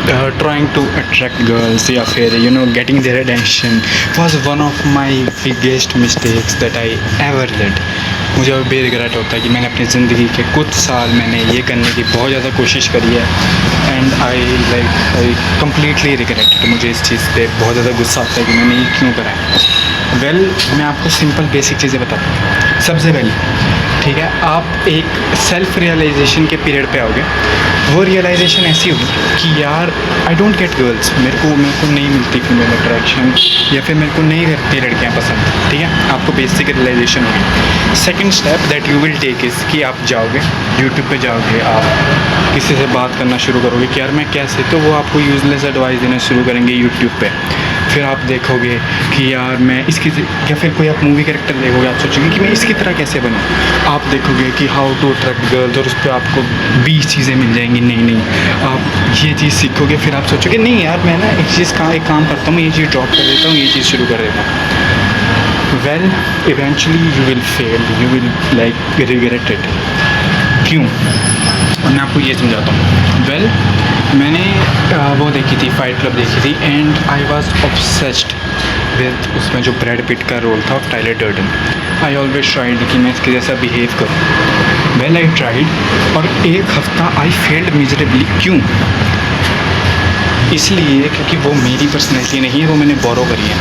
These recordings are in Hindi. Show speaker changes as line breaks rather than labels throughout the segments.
trying to attract girls या फिर getting their attention was one of my biggest mistakes that I ever did. मुझे अब बेरिग्रेट होता है कि मैंने अपनी ज़िंदगी के कुछ साल मैंने ये करने की बहुत ज़्यादा कोशिश करी है एंड आई कम्प्लीटली रिग्रेट. मुझे इस चीज़ पे बहुत ज़्यादा गुस्सा आता है कि मैंने ये क्यों करा है. मैं आपको सिंपल बेसिक चीज़ें बताता हूँ. सबसे पहले ठीक है, आप एक सेल्फ रियलाइजेशन के पीरियड पे आओगे. वो रियलाइजेशन ऐसी होगी कि यार आई डोंट गेट गर्ल्स, मेरे को नहीं मिलती फीमेल अट्रैक्शन या फिर मेरे को नहीं करती लड़कियाँ पसंद. ठीक है, आपको बेसिक रियलाइजेशन होगी. Second step that you will take is कि आप जाओगे यूट्यूब पे जाओगे, आप किसी से बात करना शुरू करोगे कि यार मैं कैसे, तो वो आपको यूजलेस एडवाइस देना शुरू करेंगे यूट्यूब पे. फिर आप देखोगे कि यार मैं इसकी, या फिर कोई आप मूवी कैरेक्टर देखोगे, आप सोचोगे कि मैं इसकी तरह कैसे बनूँ. आप देखोगे कि हाउ टू अट्रैक्ट गर्ल्स और उस पर आपको 20 चीज़ें मिल जाएंगी. नहीं, आप ये चीज़ सीखोगे. फिर आप सोचोगे नहीं यार मैं ना एक काम करता हूँ, ये चीज़ ड्रॉप कर देता हूँ, ये चीज़ शुरू कर देता हूँ. Well eventually you will fail, you will regret it. क्यों? और मैं आपको ये समझाता हूँ. वेल मैंने वो देखी थी, फाइट क्लब देखी थी and I was obsessed with उसमें जो ब्रैड पिट का रोल था Tyler Durden. I always tried कि मैं इसके जैसा बिहेव करूँ. वेल आई ट्राइड और एक हफ्ता आई फेल्ड मिजरेबली. क्यों? इसलिए क्योंकि वो मेरी पर्सनैलिटी नहीं है, वो मैंने बोरो करी है.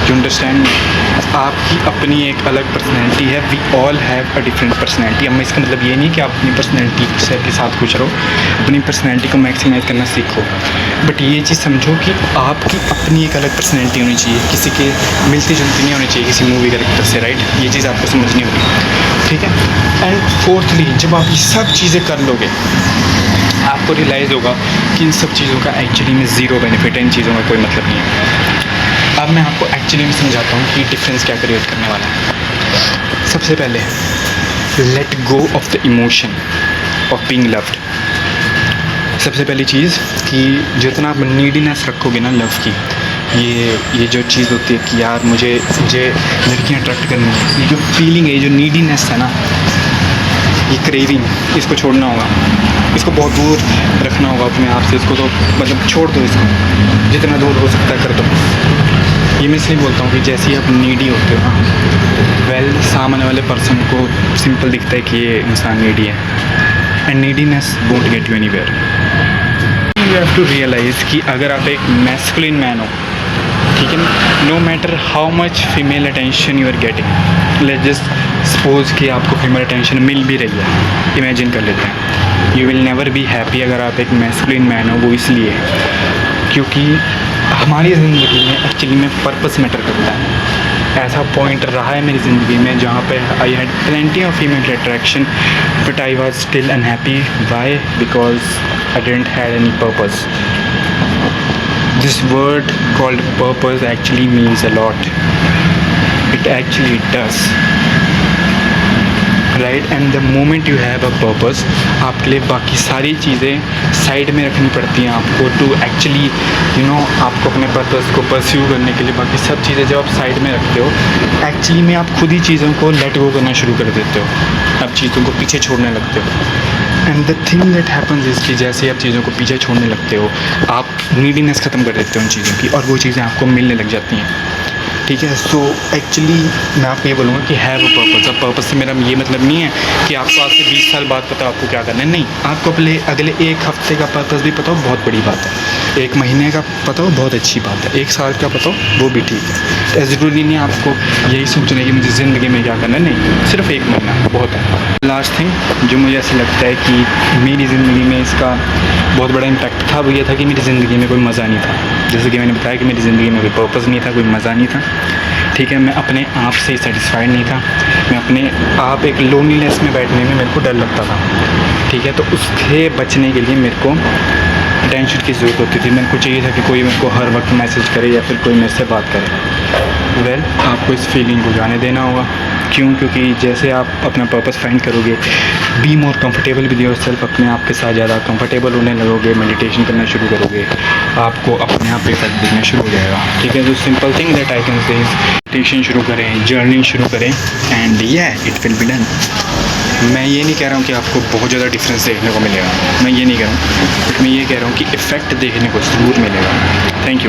You understand? आपकी अपनी एक अलग पर्सनैलिटी है. We all have a different personality. अब इसका मतलब ये नहीं कि आप अपनी पर्सनैलिटी के साथ खुश रहो, अपनी पर्सनैलिटी को मैक्सिमाइज करना सीखो. बट ये चीज़ समझो कि आपकी अपनी एक अलग पर्सनैलिटी होनी चाहिए, किसी के मिलती जुलती नहीं होनी चाहिए किसी मूवी कैरेक्टर से. राइट, ये चीज़ आपको समझनी होगी. ठीक है. एंड फोर्थली, जब आप ये सब चीज़ें कर लोगे आपको रियलाइज़ होगा कि इन सब चीज़ों का एक्चुअली में ज़ीरो बेनिफिट है, इन चीज़ों का कोई मतलब नहीं है. अब मैं आपको एक्चुअली में समझाता हूँ कि डिफरेंस क्या क्रिएट करने वाला है. सबसे पहले let go of the emotion of being loved. सबसे पहली चीज़ कि जितना आप नीडीनेस रखोगे ना लव की, ये जो चीज़ होती है कि यार मुझे लड़कियाँ अट्रैक्ट करनी है, ये जो फीलिंग है, ये जो नीडीनेस है ना, ये क्रेविंग, इसको छोड़ना होगा. इसको बहुत दूर रखना होगा अपने आप से. इसको तो मतलब छोड़ दो, इसको जितना दूर हो सकता है कर दो. ये मैं इसलिए बोलता हूँ कि जैसे ही आप नीडी होते हो ना, वेल सामने वाले पर्सन को सिंपल दिखता है कि ये इंसान नीडी है. And neediness won't get you anywhere. You have to realise कि अगर आप एक मैस्कुलिन मैन हो, ठीक है ना, no matter how much female attention you are getting, let's just suppose कि आपको फीमेल अटेंशन मिल भी रही है, इमेजिन कर लेते हैं, you will never be happy अगर आप एक मैस्कुलिन मैन हो. वो इसलिए क्योंकि हमारी ज़िंदगी में एक्चुअली में पर्पस मैटर करता है. ऐसा पॉइंट रहा है मेरी ज़िंदगी में जहाँ पे I had plenty of female attraction but I was still unhappy. Why? Because I didn't had any purpose. This word called purpose actually means a lot. It actually does. Right? And the moment you have a purpose, आपके लिए बाकी सारी चीज़ें साइड में रखनी पड़ती हैं आपको टू एक्चुअली आपको अपने पर्पस को परस्यू करने के लिए बाकी सब चीज़ें जब आप साइड में रखते हो, एक्चुअली में आप खुद ही चीज़ों को लेट गो करना शुरू कर देते हो. आप चीज़ों को पीछे छोड़ने लगते हो. And the thing that happens is कि जैसे ही आप चीज़ों को पीछे छोड़ने लगते हो, आप नीडीनेस ख़त्म कर देते हो उन चीज़ों की और वो चीज़ें आपको मिलने लग जाती हैं. ठीक है. सो एक्चुअली मैं आपको ये बोलूँगा कि हैव अ पर्पस. अब पर्पस से मेरा ये मतलब नहीं है कि आपको आज से 20 साल बाद पता हो आपको क्या करना है. नहीं, आपको अगले एक हफ्ते का पर्पस भी पता हो, बहुत बड़ी बात है. 1 महीने का पता हो, बहुत अच्छी बात है. 1 साल का पता हो, वो भी ठीक है. ज़रूरी नहीं आपको यही सोचना है कि मुझे ज़िंदगी में क्या करना है. नहीं, सिर्फ 1 महीना बहुत है. लास्ट थिंग जो मुझे ऐसा लगता है कि मेरी ज़िंदगी में इसका बहुत बड़ा इम्पैक्ट था, वो ये था कि मेरी ज़िंदगी में कोई मज़ा नहीं था. जैसे कि मैंने बताया कि मेरी ज़िंदगी में कोई पर्पस नहीं था, कोई मज़ा नहीं था. ठीक है, मैं अपने आप से सेटिस्फाइड नहीं था. मैं अपने आप एक लोनलीनेस में बैठने में मेरे को डर लगता था. ठीक है, तो उससे बचने के लिए मेरे को अटेंशन की ज़रूरत होती थी. मेरे को चाहिए था कि कोई मेरे को हर वक्त मैसेज करे या फिर कोई मेरे से बात करे. वेल आपको इस फीलिंग को जाने देना होगा. क्यों? क्योंकि जैसे आप अपना पर्पस फाइंड करोगे, be more comfortable with yourself, अपने आप के साथ ज़्यादा कंफर्टेबल होने लगोगे, मेडिटेशन करना शुरू करोगे, आपको अपने आप पे इफेक्ट दिखना शुरू हो जाएगा. ठीक है, जो simple thing that I can say meditation शुरू करें, जर्नी शुरू करें and it will be done. मैं ये नहीं कह रहा हूँ कि आपको बहुत ज़्यादा डिफरेंस देखने को मिलेगा, मैं ये नहीं कह रहा हूँ, बट मैं ये कह रहा हूँ कि इफ़ेक्ट देखने को ज़रूर मिलेगा। Thank you.